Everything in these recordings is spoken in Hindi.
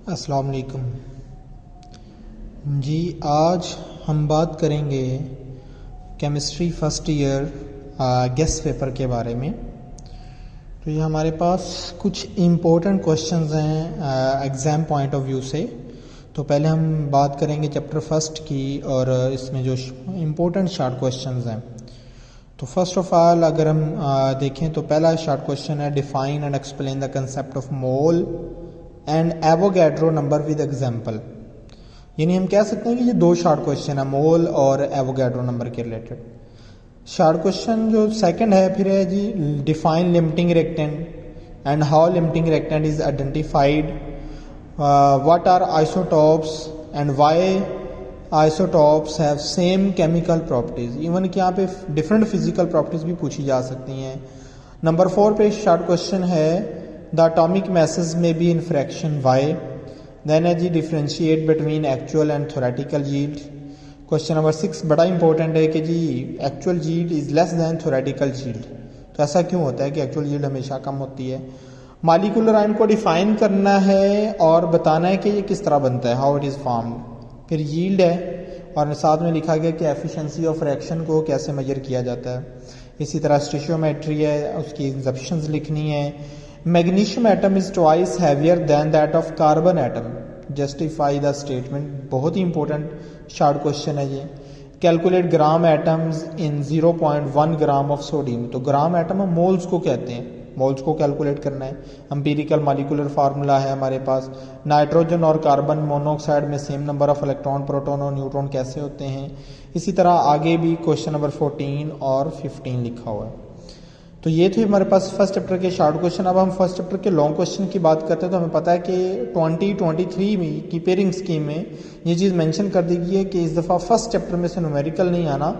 अस्सलाम वालेकुम जी। आज हम बात करेंगे chemistry first year guest paper के बारे में। तो ये हमारे पास कुछ इम्पोर्टेंट क्वेश्चंस हैं एग्ज़ाम पॉइंट ऑफ व्यू से। तो पहले हम बात करेंगे चैप्टर फर्स्ट की और इसमें जो इम्पोर्टेंट शॉर्ट क्वेश्चंस हैं। तो फर्स्ट ऑफ ऑल अगर हम देखें तो पहला शॉर्ट क्वेश्चन है define and explain the concept of mole and Avogadro number with example. यानी हम कह सकते हैं कि ये दो शॉर्ट क्वेश्चन है मोल और एवोगैड्रो नंबर के रिलेटेड। शॉर्ट क्वेश्चन जो सेकंड है फिर है जी define limiting reactant and how limiting reactant is identified, what are isotopes and why isotopes have same chemical properties. Even कि यहाँ पे डिफरेंट फिजिकल प्रॉपर्टीज भी पूछी जा सकती हैं। नंबर 4 पे शॉर्ट क्वेश्चन है the atomic masses may be in fraction y। Then है जी differentiate between actual and theoretical yield. Question number 6 बड़ा इंपॉर्टेंट है कि जी actual yield is less than theoretical yield. तो ऐसा क्यों होता है कि एक्चुअल यील्ड हमेशा कम होती है। मॉलिक्यूलर आयन को डिफाइन करना है और बताना है कि ये किस तरह बनता है, हाउ इट इज़ फॉर्म्ड। फिर यील्ड है और साथ में लिखा गया कि एफिशिएंसी ऑफ रिएक्शन को कैसे मेजर किया जाता है। इसी तरह स्टिशियोमेट्री है, उसकी इंजप्शंस लिखनी है। Magnesium atom is twice heavier than that of carbon atom, justify the statement. बहुत ही इंपॉर्टेंट शॉर्ट क्वेश्चन है ये। Calculate gram atoms in 0.1 gram of sodium. तो ग्राम एटम हम मोल्स को कहते हैं, मोल्स को कैलकुलेट करना है। एम्पिरिकल मॉलिक्यूलर फार्मूला है हमारे पास। नाइट्रोजन और कार्बन मोनोऑक्साइड में same number of electron proton और न्यूट्रॉन कैसे होते हैं। इसी तरह आगे भी क्वेश्चन नंबर 14 और 15 लिखा हुआ है। तो ये थे हमारे पास फर्स्ट चैप्टर के शॉर्ट क्वेश्चन। अब हम फर्स्ट चैप्टर के लॉन्ग क्वेश्चन की बात करते हैं तो हमें पता है कि 2023 में की पेयरिंग स्कीम में ये चीज़ मेंशन कर दी गई है कि इस दफ़ा फर्स्ट चैप्टर में से न्यूमेरिकल नहीं आना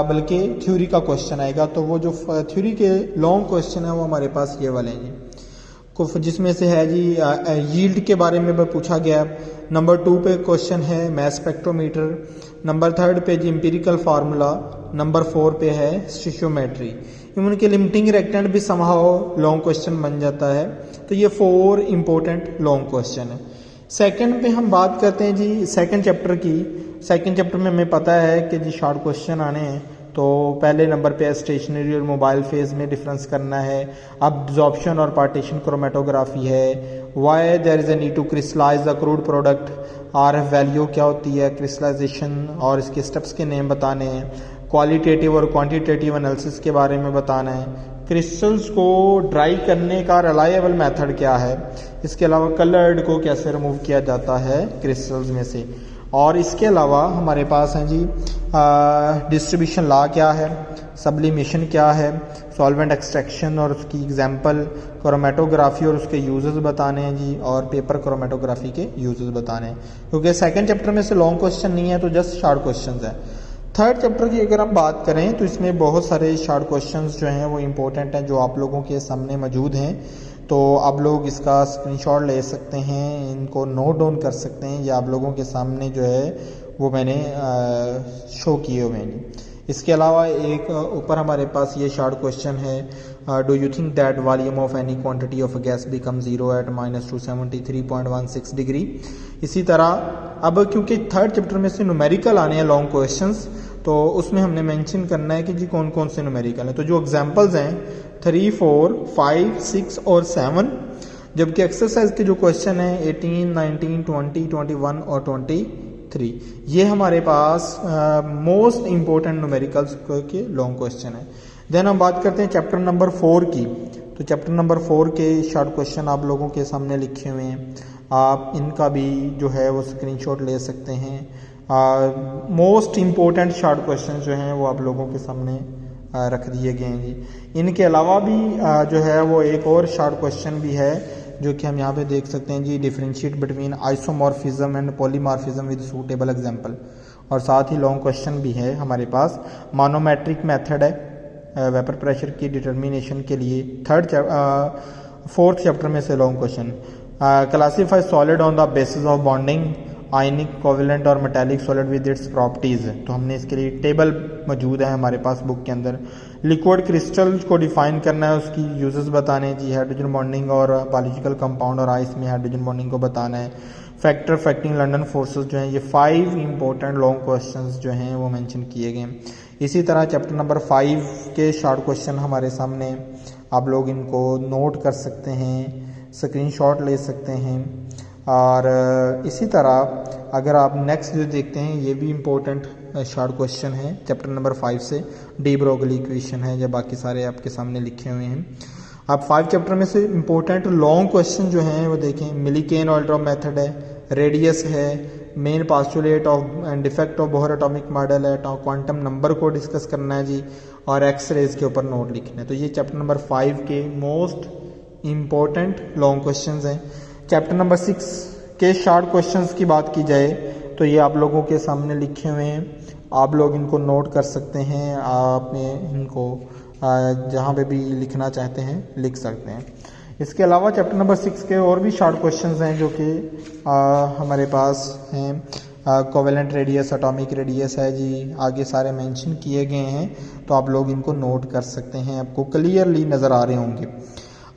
बल्कि थ्योरी का क्वेश्चन आएगा। तो वो जो थ्योरी के लॉन्ग क्वेश्चन है वो हमारे पास ये वाले हैं जी, जिसमें से है जी यील्ड के बारे में पूछा गया। नंबर 2 पे क्वेश्चन है मैस स्पेक्ट्रोमीटर। नंबर 3 पे जी एम्पिरिकल फार्मूला। नंबर 4 पे है स्टिशियोमेट्री। उनके लिमिटिंग रिएक्टेंट भी समहाउ लॉन्ग क्वेश्चन बन जाता है। तो ये 4 इंपॉर्टेंट लॉन्ग क्वेश्चन है। सेकंड पे हम बात करते हैं जी सेकंड चैप्टर की। सेकंड चैप्टर में हमें पता है कि जी शॉर्ट क्वेश्चन आने हैं। तो पहले नंबर पे स्टेशनरी और मोबाइल फेज में डिफरेंस करना है। अब्जॉर्प्शन और पार्टीशन क्रोमेटोग्राफी है। Why there is a need to crystallize the crude product. RF value क्या होती है, क्रिस्टलाइजेशन और इसके स्टेप्स के नेम बताने हैं। क्वालिटेटिव और क्वांटिटेटिव एनालिसिस के बारे में बताना है। क्रिस्टल्स को ड्राई करने का रिलायबल मेथड क्या है। इसके अलावा कलर्ड को कैसे रिमूव किया जाता है क्रिस्टल्स में से। और इसके अलावा हमारे पास हैं जी डिस्ट्रीब्यूशन लॉ क्या है, सब्लिमेशन क्या है, सॉल्वेंट एक्सट्रैक्शन और उसकी एग्जांपल, क्रोमेटोग्राफी और उसके यूजेस बताने हैं जी, और पेपर क्रोमेटोग्राफी के यूजेस बताने हैं। क्योंकि सेकंड चैप्टर में से लॉन्ग क्वेश्चन नहीं है तो जस्ट शॉर्ट क्वेश्चन है। थर्ड चैप्टर की अगर हम बात करें तो इसमें बहुत सारे शॉर्ट क्वेश्चंस जो हैं वो इम्पोर्टेंट हैं जो आप लोगों के सामने मौजूद हैं। तो आप लोग इसका स्क्रीनशॉट ले सकते हैं, इनको नोट डाउन कर सकते हैं। या आप लोगों के सामने जो है वो मैंने शो किए हुए हैं। इसके अलावा एक ऊपर हमारे पास ये शॉर्ट क्वेश्चन है, do you think that volume of any quantity of gas become 0 at -273.16 degree. इसी तरह अब क्योंकि थर्ड चैप्टर में से न्यूमेरिकल आने हैं लॉन्ग क्वेश्चंस, तो उसमें हमने मेंशन करना है कि जी कौन कौन से न्यूमेरिकल हैं। तो जो एग्जांपल्स हैं 3, 4, 5, 6 और 7, जबकि एक्सरसाइज के जो क्वेश्चन हैं 18, 19, 20, 21 और 23, ये हमारे पास मोस्ट इंपॉर्टेंट न्यूमेरिकल्स के लॉन्ग क्वेश्चन है। देन हम बात करते हैं चैप्टर नंबर 4 की। तो चैप्टर नंबर 4 के शॉर्ट क्वेश्चन आप लोगों के सामने लिखे हुए हैं, आप इनका भी जो है वो स्क्रीनशॉट ले सकते हैं। मोस्ट इम्पोर्टेंट शॉर्ट क्वेश्चन जो हैं वो आप लोगों के सामने रख दिए गए हैं जी। इनके अलावा भी जो है वो एक और शॉर्ट क्वेश्चन भी है जो कि हम यहाँ पे देख सकते हैं जी, differentiate between isomorphism and polymorphism with suitable example. और साथ ही लॉन्ग क्वेश्चन भी है हमारे पास। मानोमेट्रिक मेथड है वेपर प्रेशर की डिटर्मिनेशन के लिए। फोर्थ चैप्टर में से long question, classify solid on the basis of bonding ionic, covalent और metallic solid with its properties. तो हमने इसके लिए टेबल मौजूद है हमारे पास बुक के अंदर। लिक्विड क्रिस्टल को डिफाइन करना है, उसकी यूजेस बताने जी, हाइड्रोजन बॉन्डिंग और बायोलॉजिकल कंपाउंड और आइस में हाइड्रोजन बॉन्डिंग को बताना है। फैक्टर अफेक्टिंग लंडन फोर्सेस जो हैं, ये 5 इंपॉर्टेंट लॉन्ग क्वेश्चंस जो हैं वो मेंशन किए गए हैं। इसी तरह चैप्टर नंबर 5 के शॉर्ट क्वेश्चन हमारे सामने, आप लोग इनको नोट कर सकते हैं, स्क्रीनशॉट ले सकते हैं। और इसी तरह अगर आप नेक्स्ट जो देखते हैं, ये भी इम्पोर्टेंट शॉर्ट क्वेश्चन है चैप्टर नंबर 5 से, डी ब्रोगली इक्वेशन है, जब बाकी सारे आपके सामने लिखे हुए हैं। आप 5 चैप्टर में से इम्पोर्टेंट लॉन्ग क्वेश्चन जो हैं वो देखें। मिलीकेन ऑल्ट्रॉप मेथड है, रेडियस है, main postulate of and defect of Bohr atomic model है, क्वांटम नंबर को डिस्कस करना है जी, और एक्स रेज के ऊपर नोट लिखना है। तो ये चैप्टर नंबर 5 के मोस्ट इम्पोर्टेंट लॉन्ग क्वेश्चंस हैं। चैप्टर नंबर 6 के शॉर्ट क्वेश्चंस की बात की जाए तो ये आप लोगों के सामने लिखे हुए हैं, आप लोग इनको नोट कर सकते हैं, आपने इनको जहाँ पे भी लिखना चाहते हैं लिख सकते हैं। इसके अलावा चैप्टर नंबर 6 के और भी शॉर्ट क्वेश्चंस हैं जो कि हमारे पास हैं। कोवेलेंट रेडियस, एटॉमिक रेडियस है जी, आगे सारे मेंशन किए गए हैं, तो आप लोग इनको नोट कर सकते हैं, आपको क्लियरली नज़र आ रहे होंगे।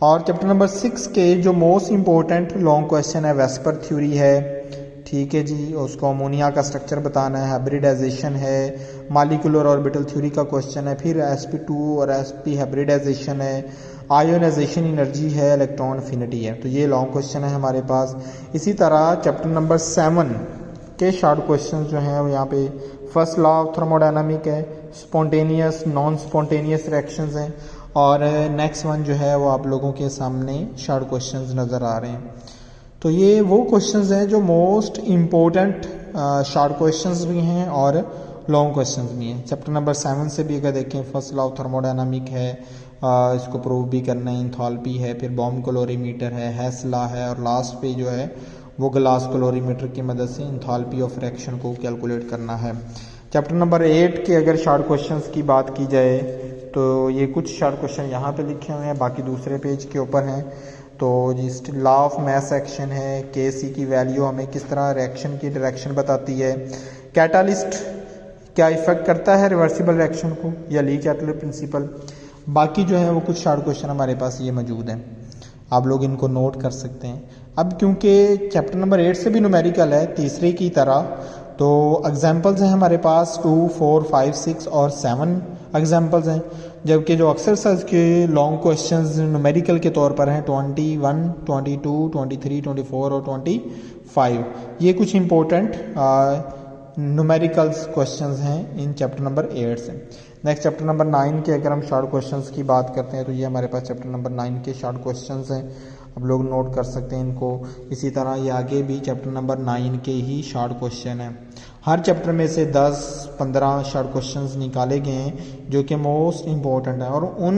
और चैप्टर नंबर 6 के जो मोस्ट इम्पोर्टेंट लॉन्ग क्वेश्चन है, वेस्पर थ्योरी है, ठीक है जी, उसको अमोनिया का स्ट्रक्चर बताना है, हाइब्रिडाइजेशन है, मॉलिक्यूलर ऑर्बिटल थ्योरी का क्वेश्चन है, फिर sp2 और sp हाइब्रिडाइजेशन है, आयोनाइजेशन एनर्जी है, इलेक्ट्रॉन अफिनिटी है। तो ये लॉन्ग क्वेश्चन है हमारे पास। इसी तरह चैप्टर नंबर 7 के शॉर्ट क्वेश्चन जो हैं वो यहाँ पे फर्स्ट लॉ ऑफ थर्मोडायनामिक है, स्पॉन्टेनियस, नॉन स्पॉन्टेनियस रिएक्शंस हैं, और नेक्स्ट वन जो है वो आप लोगों के सामने शॉर्ट क्वेश्चंस नज़र आ रहे हैं। तो ये वो क्वेश्चंस हैं जो मोस्ट इम्पोर्टेंट शॉर्ट क्वेश्चंस भी हैं और लॉन्ग क्वेश्चंस भी हैं। चैप्टर नंबर 7 से भी अगर देखें, फर्स्ट लॉ ऑफ थर्मोडायनामिक है, इसको प्रूव भी करना है, इंथैल्पी है, फिर बॉम्ब कैलोरीमीटर है, हेस लॉ है, और लास्ट पे जो है वो ग्लास कैलोरीमीटर की मदद से इंथैल्पी ऑफ रिएक्शन को कैलकुलेट करना है। चैप्टर नंबर 8 के अगर शॉर्ट क्वेश्चंस की बात की जाए तो ये कुछ शॉर्ट क्वेश्चन यहाँ पे लिखे हुए हैं, बाकी दूसरे पेज के ऊपर हैं। तो जिस लॉ ऑफ मैस एक्शन है, Kc की वैल्यू हमें किस तरह रिएक्शन की डायरेक्शन बताती है, कैटालिस्ट क्या इफेक्ट करता है रिवर्सिबल रिएक्शन को, या ली कैटलिस्ट प्रिंसिपल, बाकी जो है वो कुछ शॉर्ट क्वेश्चन हमारे पास ये मौजूद हैं, आप लोग इनको नोट कर सकते हैं। अब क्योंकि चैप्टर नंबर 8 से भी न्यूमेरिकल है तीसरे की तरह, तो एग्जाम्पल्स हैं हमारे पास 2, 4, 5, 6 और 7 एग्जाम्पल्स हैं, जबकि जो एक्सरसाइज के लॉन्ग क्वेश्चंस न्यूमेरिकल के तौर पर हैं 21, 22, 23, 24 और 25। ये कुछ इंपॉर्टेंट न्यूमेरिकल्स क्वेश्चंस हैं इन चैप्टर नंबर 8 से। नेक्स्ट चैप्टर नंबर 9 के अगर हम शॉर्ट क्वेश्चंस की बात करते हैं तो ये हमारे पास चैप्टर नंबर 9 के शॉर्ट क्वेश्चंस हैं, आप लोग नोट कर सकते हैं इनको। इसी तरह ये आगे भी चैप्टर नंबर 9 के ही शॉर्ट क्वेश्चन हैं। हर चैप्टर में से 10-15 शॉर्ट क्वेश्चंस निकाले गए हैं जो कि मोस्ट इम्पोर्टेंट हैं और उन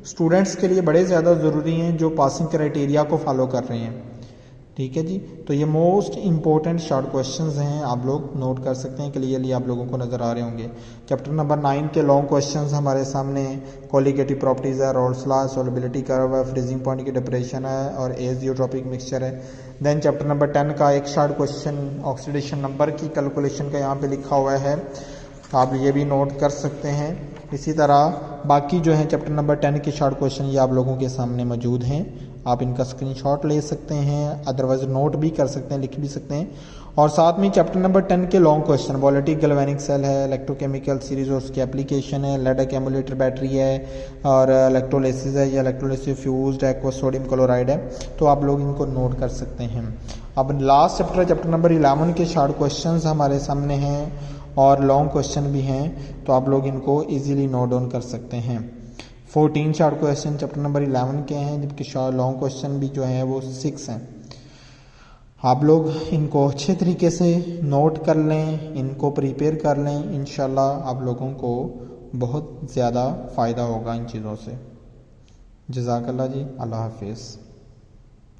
स्टूडेंट्स के लिए बड़े ज़्यादा ज़रूरी हैं जो पासिंग क्राइटेरिया को फॉलो कर रहे हैं, ठीक है जी। तो ये मोस्ट इम्पोर्टेंट शॉर्ट क्वेश्चंस हैं, आप लोग नोट कर सकते हैं, क्लियरली आप लोगों को नज़र आ रहे होंगे। चैप्टर नंबर 9 के लॉन्ग क्वेश्चंस हमारे सामने कोलिगेटिव प्रॉपर्टीज़ है, रोल्स लॉ, सोलिबिलिटी कर्व है, फ्रीजिंग पॉइंट की डिप्रेशन है और एजियोट्रोपिक मिक्सचर है। देन चैप्टर नंबर 10 का एक शॉर्ट क्वेश्चन ऑक्सीडेशन नंबर की कैलकुलेशन का यहाँ पे लिखा हुआ है, तो आप ये भी नोट कर सकते हैं। इसी तरह बाकी जो है चैप्टर नंबर 10 के शॉर्ट क्वेश्चन ये आप लोगों के सामने मौजूद हैं, आप इनका स्क्रीनशॉट ले सकते हैं, अदरवाइज नोट भी कर सकते हैं, लिख भी सकते हैं। और साथ में चैप्टर नंबर 10 के लॉन्ग क्वेश्चन वोलेटिक गैल्वेनिक सेल है, इलेक्ट्रोकेमिकल सीरीज और उसकी एप्लीकेशन है, लेड एक्यूमुलेटर बैटरी है और इलेक्ट्रोलिसिस है या electrolysis fused aqua sodium chloride है, तो आप लोग इनको नोट कर सकते हैं। अब लास्ट चैप्टर नंबर 11 के शॉर्ट क्वेश्चन हमारे सामने हैं और लॉन्ग क्वेश्चन भी हैं, तो आप लोग इनको ईजिली नोट डाउन कर सकते हैं। 14 शॉर्ट क्वेश्चन चैप्टर नंबर 11 के हैं, जबकि लॉन्ग क्वेश्चन भी जो है वो 6 हैं। आप लोग इनको अच्छे तरीके से नोट कर लें, इनको प्रिपेयर कर लें, इंशाल्लाह आप लोगों को बहुत ज़्यादा फ़ायदा होगा इन चीज़ों से। जज़ाकल्लाह जी, अल्लाह हाफिज़।